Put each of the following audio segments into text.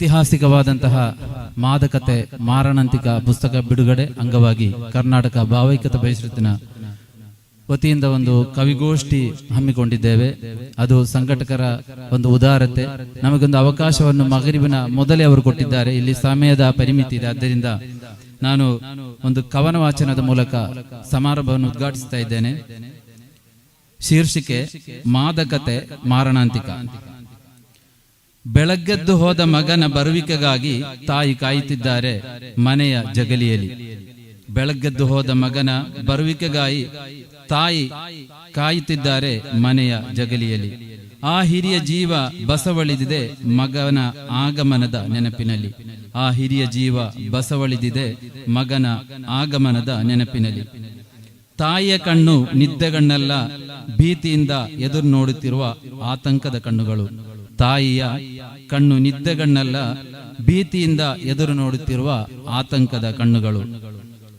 ಐತಿಹಾಸಿಕವಾದಂತಹ ಮಾದಕತೆ ಮಾರಣಾಂತಿಕ ಪುಸ್ತಕ ಬಿಡುಗಡೆ ಅಂಗವಾಗಿ ಕರ್ನಾಟಕ ಭಾವೈಕ್ಯತಾ ಪರಿಷತ್ತಿನ ವತಿಯಿಂದ ಒಂದು ಕವಿಗೋಷ್ಠಿ ಹಮ್ಮಿಕೊಂಡಿದ್ದೇವೆ. ಅದು ಸಂಘಟಕರ ಒಂದು ಉದಾರತೆ. ನಮಗೊಂದು ಅವಕಾಶವನ್ನು ಮಗರಿಬಿನ ಮೊದಲೇ ಅವರು ಕೊಟ್ಟಿದ್ದಾರೆ. ಇಲ್ಲಿ ಸಮಯದ ಪರಿಮಿತಿ ಇದೆ, ಆದ್ದರಿಂದ ನಾನು ಒಂದು ಕವನ ವಾಚನದ ಮೂಲಕ ಸಮಾರಂಭವನ್ನು ಉದ್ಘಾಟಿಸ್ತಾ ಇದ್ದೇನೆ. ಶೀರ್ಷಿಕೆ ಮಾದಕತೆ ಮಾರಣಾಂತಿಕ. ಬೆಳಗ್ಗೆದ್ದು ಹೋದ ಮಗನ ಬರುವಿಕೆಗಾಗಿ ತಾಯಿ ಕಾಯುತ್ತಿದ್ದಾರೆ ಮನೆಯ ಜಗಲಿಯಲ್ಲಿ. ಬೆಳಗ್ಗೆದ್ದು ಹೋದ ಮಗನ ಬರುವಿಕೆಗಾಗಿ ತಾಯಿ ಕಾಯುತ್ತಿದ್ದಾರೆ ಮನೆಯ ಜಗಲಿಯಲ್ಲಿ. ಆ ಹಿರಿಯ ಜೀವ ಬಸವಳಿದಿದೆ ಮಗನ ಆಗಮನದ ನೆನಪಿನಲ್ಲಿ. ಆ ಹಿರಿಯ ಜೀವ ಬಸವಳಿದಿದೆ ಮಗನ ಆಗಮನದ ನೆನಪಿನಲ್ಲಿ. ತಾಯಿಯ ಕಣ್ಣು ನಿದ್ದೆಗಣ್ಣಲ್ಲ, ಭೀತಿಯಿಂದ ಎದುರು ನೋಡುತ್ತಿರುವ ಆತಂಕದ ಕಣ್ಣುಗಳು. ತಾಯಿಯ ಕಣ್ಣು ನಿದ್ದೆಗಣ್ಣಲ್ಲ, ಭೀತಿಯಿಂದ ಎದುರು ನೋಡುತ್ತಿರುವ ಆತಂಕದ ಕಣ್ಣುಗಳು.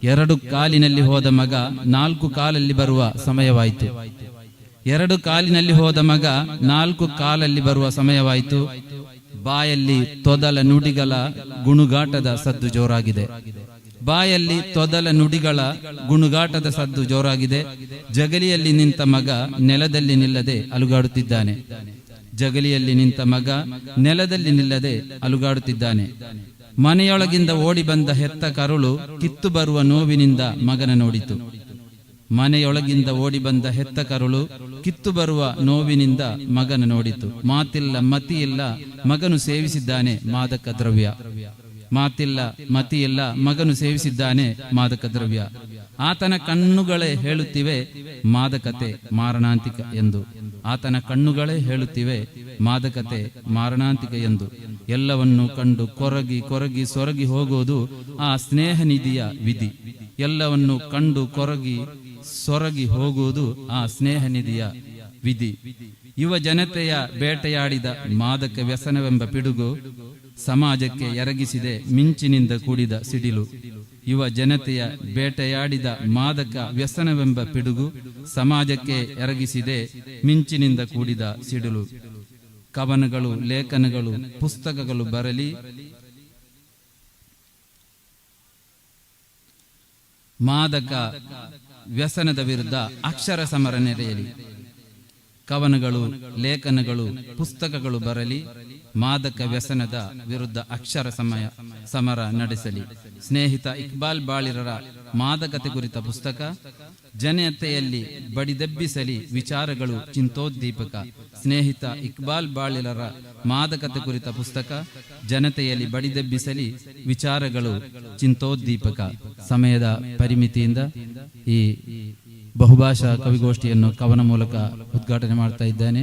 2 ಕಾಲಿನಲ್ಲಿ ಹೋದ ಮಗ 4 ಕಾಲಲ್ಲಿ ಬರುವ ಸಮಯವಾಯಿತು. 2 ಕಾಲಿನಲ್ಲಿ ಹೋದ ಮಗ 4 ಕಾಲಲ್ಲಿ ಬರುವ ಸಮಯವಾಯಿತು. ಬಾಯಲ್ಲಿ ತೊದಲ ನುಡಿಗಳ ಗುಣುಗಾಟದ ಸದ್ದು ಜೋರಾಗಿದೆ. ಬಾಯಲ್ಲಿ ತೊದಲ ನುಡಿಗಳ ಗುಣುಗಾಟದ ಸದ್ದು ಜೋರಾಗಿದೆ. ಜಗಲಿಯಲ್ಲಿ ನಿಂತ ಮಗ ನೆಲದಲ್ಲಿ ನಿಲ್ಲದೆ ಅಲುಗಾಡುತ್ತಿದ್ದಾನೆ. ಜಗಲಿಯಲ್ಲಿ ನಿಂತ ಮಗ ನೆಲದಲ್ಲಿ ನಿಲ್ಲದೆ ಅಲುಗಾಡುತ್ತಿದ್ದಾನೆ. ಮನೆಯೊಳಗಿಂದ ಓಡಿ ಬಂದ ಹೆತ್ತ ಕರುಳು ಕಿತ್ತು ಬರುವ ನೋವಿನಿಂದ ಮಗನ ನೋಡಿತು. ಮನೆಯೊಳಗಿಂದ ಓಡಿ ಬಂದ ಹೆತ್ತ ಕರುಳು ಕಿತ್ತು ಬರುವ ನೋವಿನಿಂದ ಮಗನ ನೋಡಿತು. ಮಾತಿಲ್ಲ ಮತಿಯಿಲ್ಲ, ಮಗನು ಸೇವಿಸಿದ್ದಾನೆ ಮಾದಕ ದ್ರವ್ಯ. ಮಾತಿಲ್ಲ ಮತಿಯಿಲ್ಲ, ಮಗನು ಸೇವಿಸಿದ್ದಾನೆ ಮಾದಕ ದ್ರವ್ಯ. ಆತನ ಕಣ್ಣುಗಳೇ ಹೇಳುತ್ತಿವೆ ಮಾದಕತೆ ಮಾರಣಾಂತಿಕ ಎಂದು. ಆತನ ಕಣ್ಣುಗಳೇ ಹೇಳುತ್ತಿವೆ ಮಾದಕತೆ ಮಾರಣಾಂತಿಕ ಎಂದು. ಎಲ್ಲವನ್ನು ಕಂಡು ಕೊರಗಿ ಕೊರಗಿ ಸೊರಗಿ ಹೋಗುವುದು ಆ ಸ್ನೇಹ ನಿಧಿಯ ವಿಧಿ. ಎಲ್ಲವನ್ನು ಕಂಡು ಕೊರಗಿ ಸೊರಗಿ ಹೋಗುವುದು ಆ ಸ್ನೇಹ ನಿಧಿಯ ವಿಧಿ. ಯುವ ಜನತೆಯ ಬೇಟೆಯಾಡಿದ ಮಾದಕ ವ್ಯಸನವೆಂಬ ಪಿಡುಗು ಸಮಾಜಕ್ಕೆ ಎರಗಿಸಿದೆ ಮಿಂಚಿನಿಂದ ಕೂಡಿದ ಸಿಡಿಲು. ಯುವ ಜನತೆಯ ಬೇಟೆಯಾಡಿದ ಮಾದಕ ವ್ಯಸನವೆಂಬ ಪಿಡುಗು ಸಮಾಜಕ್ಕೆ ಎರಗಿಸಿದೆ ಮಿಂಚಿನಿಂದ ಕೂಡಿದ ಸಿಡಿಲು. ಕವನಗಳು, ಲೇಖನಗಳು, ಪುಸ್ತಕಗಳು ಬರಲಿ, ಮಾದಕ ವ್ಯಸನದ ವಿರುದ್ಧ ಅಕ್ಷರ ಸಮರ ನಡೆಯಲಿ. ಕವನಗಳು, ಲೇಖನಗಳು, ಪುಸ್ತಕಗಳು ಬರಲಿ, ಮಾದಕ ವ್ಯಸನದ ವಿರುದ್ಧ ಅಕ್ಷರ ಸಮರ ನಡೆಸಲಿ. ಸ್ನೇಹಿತ ಇಕ್ಬಾಲ್ ಬಾಳಿರರ ಮಾದಕತೆ ಕುರಿತ ಪುಸ್ತಕ ಜನತೆಯಲ್ಲಿ ಬಡಿದೆಬ್ಬಿಸಲಿ ವಿಚಾರಗಳು ಚಿಂತೋದ್ದೀಪಕ. ಸ್ನೇಹಿತ ಇಕ್ಬಾಲ್ ಬಾಳಿರರ ಮಾದಕತೆ ಕುರಿತ ಪುಸ್ತಕ ಜನತೆಯಲ್ಲಿ ಬಡಿದೆಬ್ಬಿಸಲಿ ವಿಚಾರಗಳು ಚಿಂತೋದ್ದೀಪಕ. ಸಮಯದ ಪರಿಮಿತಿಯಿಂದ ಈ ಬಹುಭಾಷಾ ಕವಿಗೋಷ್ಠಿಯನ್ನು ಕವನ ಮೂಲಕ ಉದ್ಘಾಟನೆ ಮಾಡ್ತಾ ಇದ್ದೇನೆ.